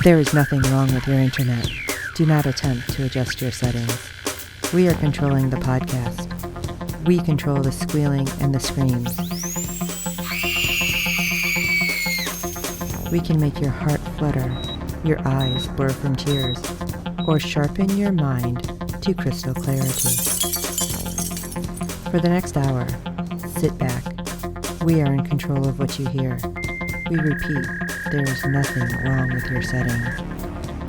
There is nothing wrong with your internet. Do not attempt to adjust your settings. We are controlling the podcast. We control the squealing and the screams. We can make your heart flutter, your eyes blur from tears, or sharpen your mind to crystal clarity. For the next hour, sit back. We are in control of what you hear. We repeat, there is nothing wrong with your settings.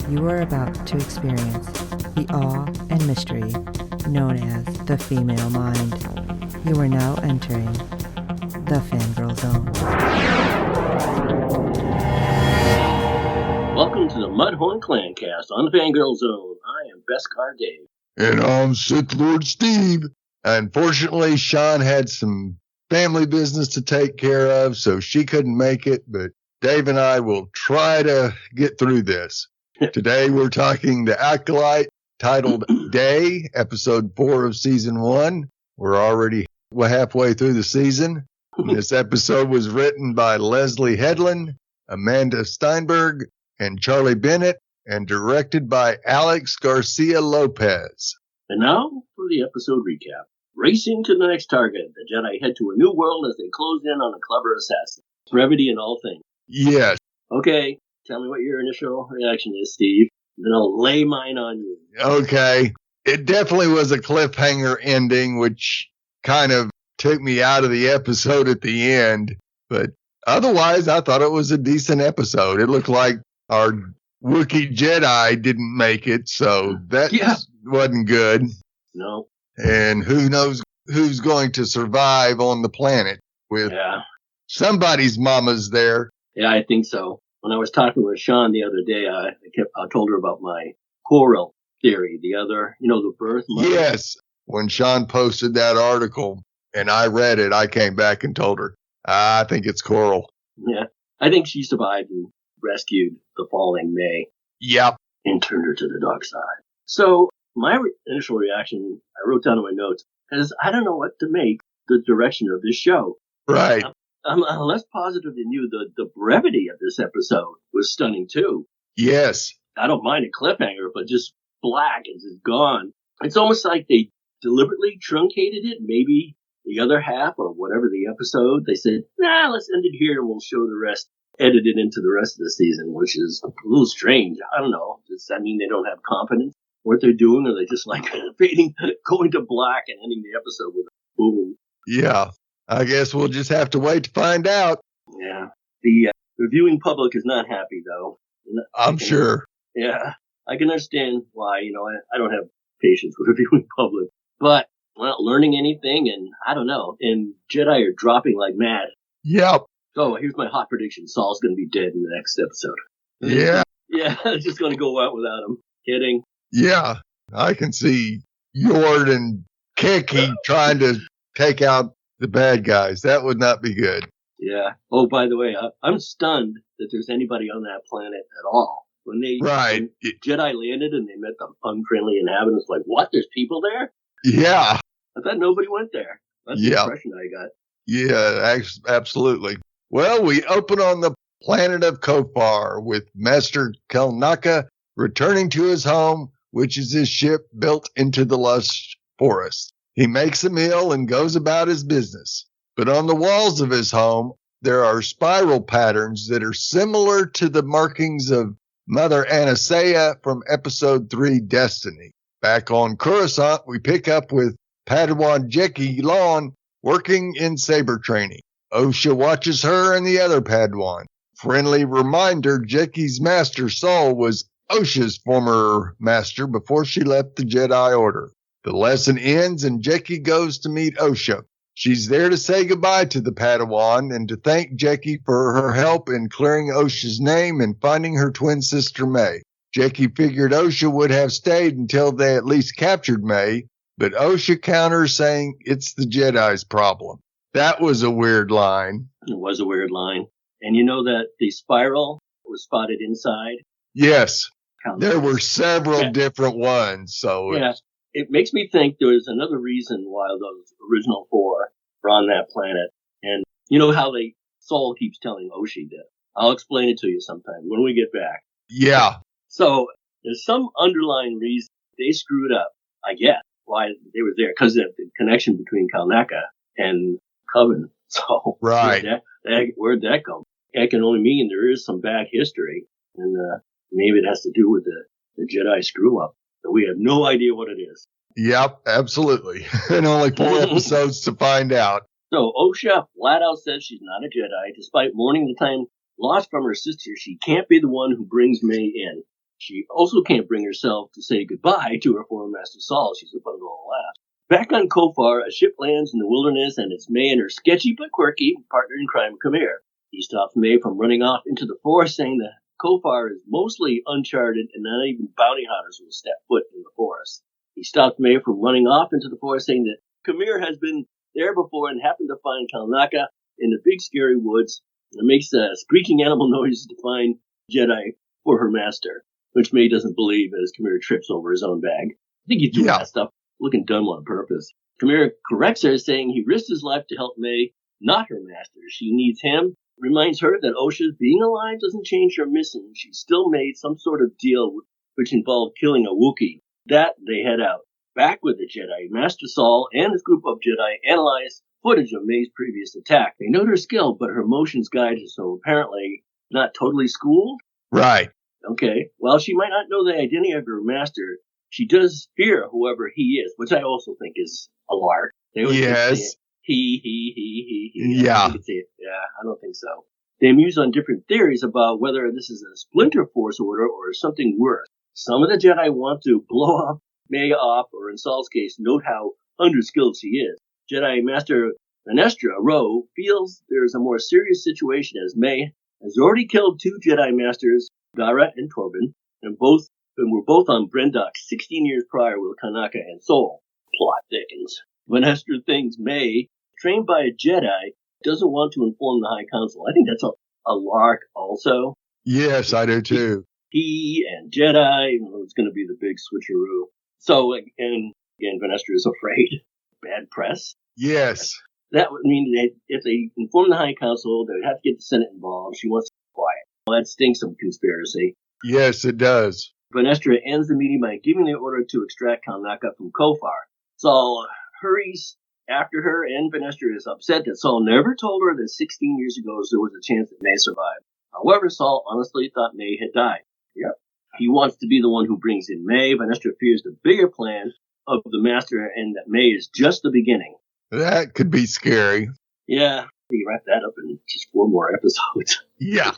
You are about to experience the awe and mystery known as the female mind. You are now entering the Fangirl Zone. Welcome to the Mudhorn Clancast on the Fangirl Zone. I am Beskar Dave. And I'm Sith Lord Steve. Unfortunately, Sean had some family business to take care of, so she couldn't make it, but Dave and I will try to get through this. Today we're talking The Acolyte, titled Day, episode 4 of season 1. We're already halfway through the season. This episode was written by Leslie Headland, Amanda Steinberg, and Charlie Bennett, and directed by Alex Garcia Lopez. And now for the episode recap. Racing to the next target, the Jedi head to a new world as they close in on a clever assassin. Brevity in all things. Yes. Okay, tell me what your initial reaction is, Steve. Then I'll lay mine on you. Okay. It definitely was a cliffhanger ending, which kind of took me out of the episode at the end. But otherwise, I thought it was a decent episode. It looked like our Wookiee Jedi didn't make it, so that wasn't good. No. And who knows who's going to survive on the planet with somebody's mama's there. Yeah, I think so. When I was talking with Sean the other day, I told her about my coral theory, the birth mother. Yes. When Sean posted that article and I read it, I came back and told her, I think it's coral. Yeah. I think she survived and rescued the falling May. Yep. And turned her to the dark side. So my initial reaction, I wrote down in my notes, is I don't know what to make the direction of this show. Right. I'm less positive than you. The brevity of this episode was stunning, too. Yes. I don't mind a cliffhanger, but just black and just gone. It's almost like they deliberately truncated it. Maybe the other half or whatever the episode, they said, let's end it here and we'll show the rest edited into the rest of the season, which is a little strange. I don't know. Does that mean they don't have confidence in what they're doing, or they just like fading, going to black and ending the episode with a boom? Yeah. I guess we'll just have to wait to find out. Yeah. The viewing public is not happy, though. I'm sure. Yeah. I can understand why, I don't have patience with the viewing public. But we're not learning anything, and I don't know. And Jedi are dropping like mad. Yep. So here's my hot prediction. Saul's going to be dead in the next episode. Yeah. Yeah, it's just going to go out without him. Kidding. Yeah. I can see Yord and Keki trying to take out the bad guys. That would not be good. Yeah. Oh, by the way, I'm stunned that there's anybody on that planet at all. When Jedi landed and they met the unfriendly inhabitants, like, what? There's people there? Yeah. I thought nobody went there. That's the impression I got. Yeah, absolutely. Well, we open on the planet of Kofar with Master Kelnaka returning to his home, which is his ship built into the lush forest. He makes a meal and goes about his business. But on the walls of his home, there are spiral patterns that are similar to the markings of Mother Anastasia from Episode 3, Destiny. Back on Coruscant, we pick up with Padawan Jeki Lawn working in saber training. Osha watches her and the other Padawan. Friendly reminder, Jeki's master Saul was Osha's former master before she left the Jedi Order. The lesson ends and Jeki goes to meet Osha. She's there to say goodbye to the Padawan and to thank Jeki for her help in clearing Osha's name and finding her twin sister May. Jeki figured Osha would have stayed until they at least captured May, but Osha counters saying it's the Jedi's problem. That was a weird line. It was a weird line. And you know that the spiral was spotted inside? Yes. There were several different ones. So yeah. It makes me think there was another reason why those original 4 were on that planet. And you know how Saul keeps telling Oshi that. I'll explain it to you sometime when we get back. Yeah. So there's some underlying reason they screwed up, I guess, why they were there, because of the connection between Kalnaka and Coven. So Right. where'd that come? That can only mean there is some back history, and maybe it has to do with the Jedi screw up. But we have no idea what it is. Yep, absolutely. And only 4 episodes to find out. So Osha flat out says she's not a Jedi. Despite mourning the time lost from her sister, she can't be the one who brings May in. She also can't bring herself to say goodbye to her former master Saul. She's a bundle of laughs. Back on Kofar, a ship lands in the wilderness, and it's May and her sketchy but quirky partner in crime, Khmer. He stops May from running off into the forest, saying that Kofar is mostly uncharted and not even bounty hunters will step foot in the forest. He stops May from running off into the forest, saying that Khmer has been there before and happened to find Kalnaka in the big scary woods, and makes squeaking animal noises to find Jedi for her master, which May doesn't believe as Khmer trips over his own bag. I think he's doing that stuff, looking dumb on purpose. Khmer corrects her, saying he risked his life to help May, not her master. She needs him, reminds her that Osha's being alive doesn't change her mission. She still made some sort of deal which involved killing a Wookiee. That they head out. Back with the Jedi, Master Saul and his group of Jedi analyze footage of May's previous attack. They note her skill, but her motions guide her, so apparently not totally schooled. Right. Okay. While she might not know the identity of her master, she does fear whoever he is, which I also think is a lark. They always Yes. He. Yeah. I don't think so. They muse on different theories about whether this is a splinter force order or something worse. Some of the Jedi want to blow up May off, or in Saul's case, note how underskilled she is. Jedi Master Venestra Rowe feels there is a more serious situation as May has already killed 2 Jedi Masters, Gara and Torben, and were both on Brendok 16 years prior with Kanaka and Sol. Plot thickens. Venestra thinks May, trained by a Jedi, doesn't want to inform the High Council. I think that's a lark also. Yes, I do too. He and Jedi, it's going to be the big switcheroo. So, and again, Venestra is afraid. Bad press. Yes. That would mean that if they inform the High Council, they would have to get the Senate involved. She wants to be quiet. Well, that stinks of conspiracy. Yes, it does. Venestra ends the meeting by giving the order to extract Kalnaka from Kofar. Saul hurries after her, and Venestra is upset that Saul never told her that 16 years ago there was a chance that May survived. However, Saul honestly thought May had died. Yep. He wants to be the one who brings in May. Venestra fears the bigger plan of the Master and that May is just the beginning. That could be scary. Yeah, you wrap that up in just 4 more episodes. Yeah.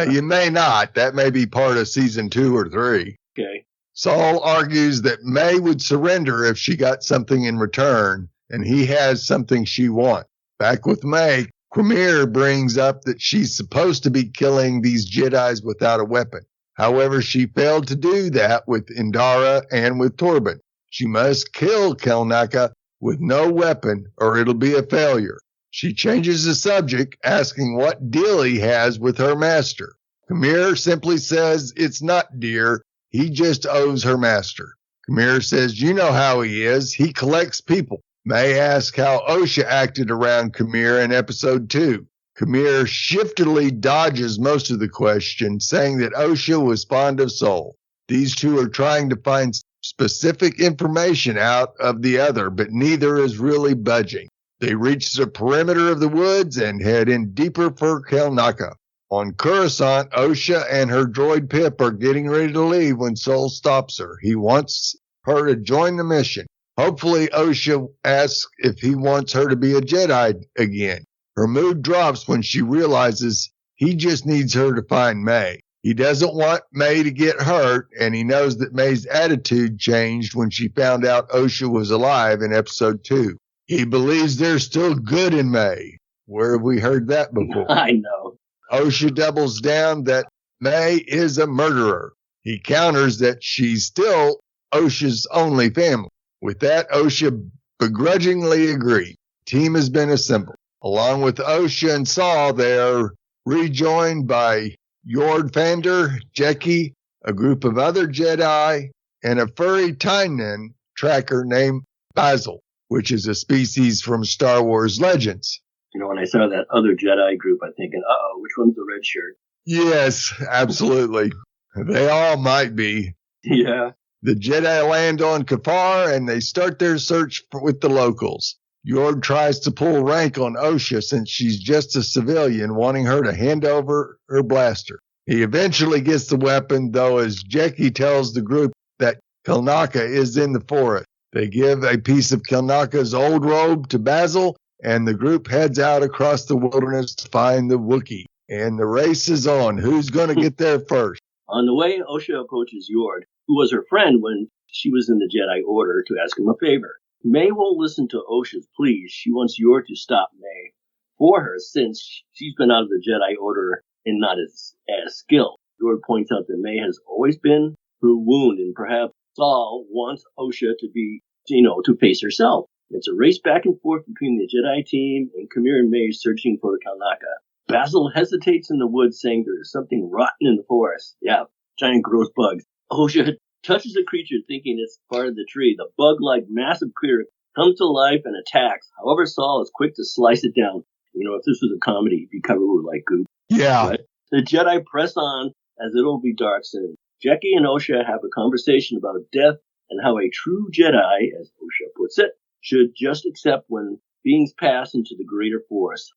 You may not. That may be part of season 2 or 3. Okay. Saul argues that May would surrender if she got something in return, and he has something she wants. Back with May, Khmer brings up that she's supposed to be killing these Jedis without a weapon. However, she failed to do that with Indara and with Torben. She must kill Kalnaka with no weapon or it'll be a failure. She changes the subject, asking what deal he has with her master. Khmer simply says it's not dear. He just owes her master. Khmer says, you know how he is. He collects people. May asks how Osha acted around Khmer in episode 2. Khmer shiftily dodges most of the question, saying that Osha was fond of Sol. These two are trying to find specific information out of the other, but neither is really budging. They reach the perimeter of the woods and head in deeper for Kalnaka. On Coruscant, Osha and her droid Pip are getting ready to leave when Sol stops her. He wants her to join the mission. Hopefully, Osha asks if he wants her to be a Jedi again. Her mood drops when she realizes he just needs her to find May. He doesn't want May to get hurt, and he knows that May's attitude changed when she found out Osha was alive in episode 2. He believes there's still good in May. Where have we heard that before? I know. Osha doubles down that May is a murderer. He counters that she's still Osha's only family. With that, Osha begrudgingly agreed. Team has been assembled. Along with Osha and Saul, they are rejoined by Yord Fander, Jeki, a group of other Jedi, and a furry Tynan tracker named Basil, which is a species from Star Wars Legends. You know, when I saw that other Jedi group, I'm thinking, which one's the red shirt? Yes, absolutely. They all might be. Yeah. The Jedi land on Kafar, and they start their search with the locals. Yord tries to pull rank on Osha since she's just a civilian, wanting her to hand over her blaster. He eventually gets the weapon, though, as Jeki tells the group that Kelnaka is in the forest. They give a piece of Kelnaka's old robe to Basil, and the group heads out across the wilderness to find the Wookiee. And the race is on. Who's going to get there first? On the way, Osha approaches Yord, who was her friend when she was in the Jedi Order, to ask him a favor. May won't listen to Osha's pleas. She wants Yord to stop May for her since she's been out of the Jedi Order and not as skilled. Yord points out that May has always been her wound, and perhaps Saul wants Osha to be, to face herself. It's a race back and forth between the Jedi team and Khmer and May searching for Kelnaka. Basil hesitates in the woods, saying there is something rotten in the forest. Yeah, giant gross bugs. Osha touches the creature, thinking it's part of the tree. The bug-like massive critter comes to life and attacks. However, Saul is quick to slice it down. If this was a comedy, it'd be covered with like goop. Yeah. But the Jedi press on, as it'll be dark soon. Jeki and Osha have a conversation about death and how a true Jedi, as Osha puts it, should just accept when beings pass into the greater force.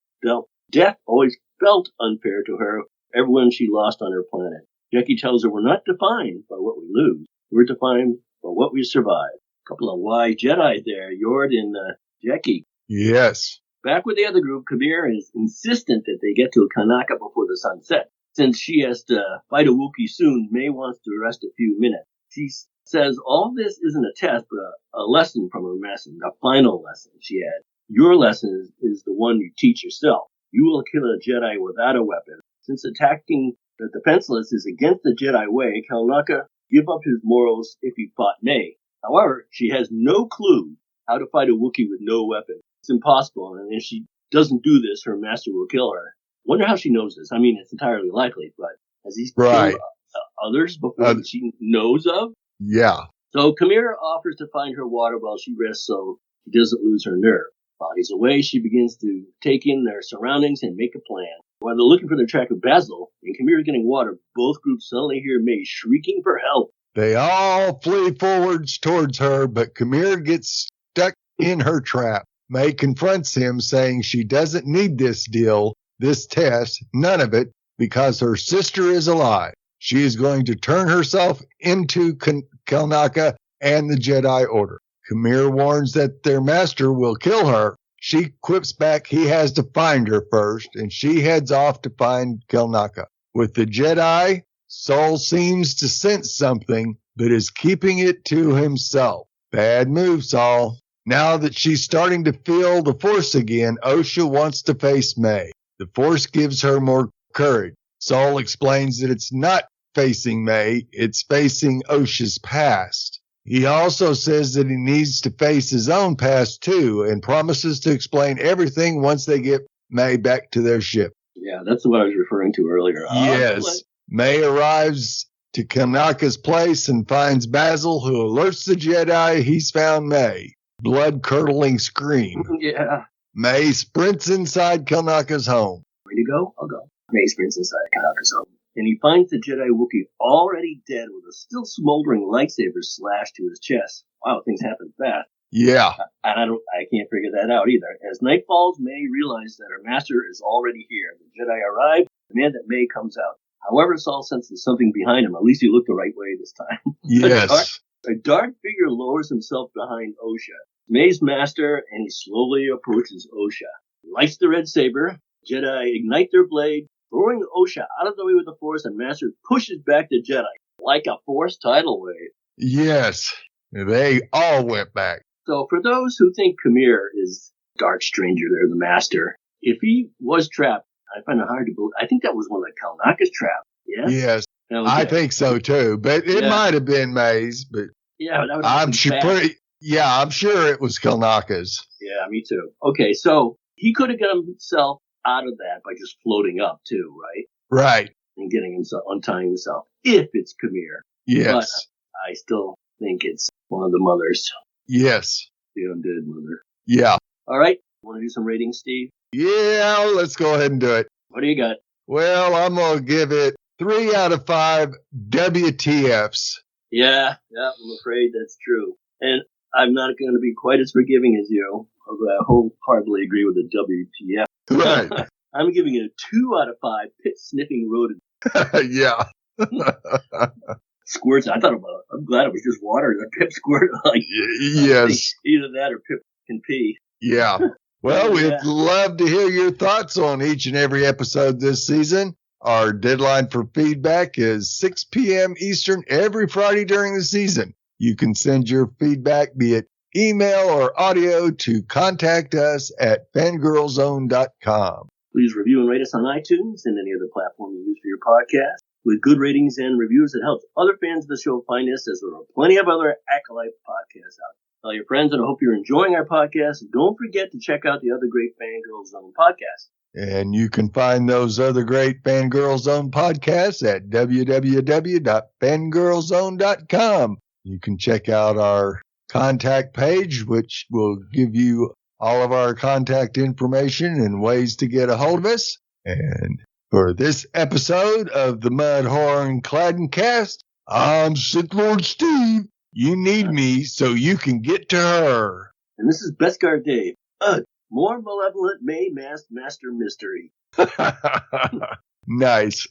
Death always felt unfair to her, everyone she lost on her planet. Jeki tells her we're not defined by what we lose. We're defined by what we survive. A couple of wise Jedi there, Yord and Jeki. Yes. Back with the other group, Kabir is insistent that they get to Kanaka before the sun sets. Since she has to fight a Wookiee soon, May wants to rest a few minutes. She says all this isn't a test, but a lesson from her lesson, a final lesson she had. Your lesson is the one you teach yourself. You will kill a Jedi without a weapon. Since attacking the defenseless is against the Jedi way, Kelnaka give up his morals if he fought May. However, she has no clue how to fight a Wookiee with no weapon. It's impossible, and if she doesn't do this, her master will kill her. Wonder how she knows this. I mean, it's entirely likely, but has he killed others before she knows of? Yeah. So Khmer offers to find her water while she rests so she doesn't lose her nerve. While he's away, she begins to take in their surroundings and make a plan. While they're looking for their track of Basil and Khmer is getting water, both groups suddenly hear May shrieking for help. They all flee forwards towards her, but Khmer gets stuck in her trap. May confronts him, saying she doesn't need this deal, this test, none of it, because her sister is alive. She is going to turn herself into Kelnaka and the Jedi Order. Khmer warns that their master will kill her. She quips back he has to find her first, and she heads off to find Kelnaka. With the Jedi, Saul seems to sense something, but is keeping it to himself. Bad move, Saul. Now that she's starting to feel the Force again, Osha wants to face May. The Force gives her more courage. Saul explains that it's not facing May, it's facing Osha's past. He also says that he needs to face his own past too, and promises to explain everything once they get May back to their ship. Yeah, that's what I was referring to earlier. Yes. May arrives to Kelnaka's place and finds Basil, who alerts the Jedi he's found May. Blood-curdling scream. Yeah. May sprints inside Kelnaka's home. Ready to go? I'll go. May sprints inside Kelnaka's home, and he finds the Jedi Wookiee already dead with a still smoldering lightsaber slashed to his chest. Wow, things happen fast. Yeah. And I can't figure that out either. As night falls, May realizes that her master is already here. The Jedi arrive, demand that May comes out. However, Saul senses something behind him. At least he looked the right way this time. Yes. A dark figure lowers himself behind Osha. May's master, and he slowly approaches Osha. He lights the red saber. Jedi ignite their blade, throwing Osha out of the way with the Force, and Master pushes back the Jedi like a Force tidal wave. Yes, they all went back. So for those who think Khmer is Dark Stranger there, the Master, if he was trapped, I find it hard to believe. I think that was one of Kelnaka's traps. Yeah? Yes, okay. I think so too. But it might have been May's. But yeah, that I'm sure. I'm sure it was Kelnaka's. Yeah, me too. Okay, so he could have got himself out of that by just floating up too, right? Right. And getting himself, untying himself, if it's Khmer. Yes. But I still think it's one of the mothers. Yes. The undead mother. Yeah. All right. Want to do some ratings, Steve? Yeah, let's go ahead and do it. What do you got? Well, I'm going to give it 3 out of 5 WTFs. Yeah, I'm afraid that's true. And I'm not going to be quite as forgiving as you, although I wholeheartedly agree with the WTF. Right. I'm giving it a 2 out of 5 pit-sniffing rodent. Yeah. Squirts, I'm glad it was just water. The Pip squirt, yes. Either that or Pip can pee. Yeah. Well, we'd love to hear your thoughts on each and every episode this season. Our deadline for feedback is 6 p.m. Eastern every Friday during the season. You can send your feedback, be it email or audio, to contact us at fangirlzone.com. Please review and rate us on iTunes and any other platform you use for your podcast. With good ratings and reviews, it helps other fans of the show find us, as there are plenty of other Acolyte podcasts out there. Tell your friends, and I hope you're enjoying our podcast. Don't forget to check out the other great Fangirl Zone podcasts. And you can find those other great Fangirl Zone podcasts at www.fangirlzone.com. You can check out our contact page, which will give you all of our contact information and ways to get a hold of us. And for this episode of the Mudhorn Claddencast, I'm Sith Lord Steve. You need me so you can get to her. And this is Beskar Dave. More malevolent May Master Mystery. Nice.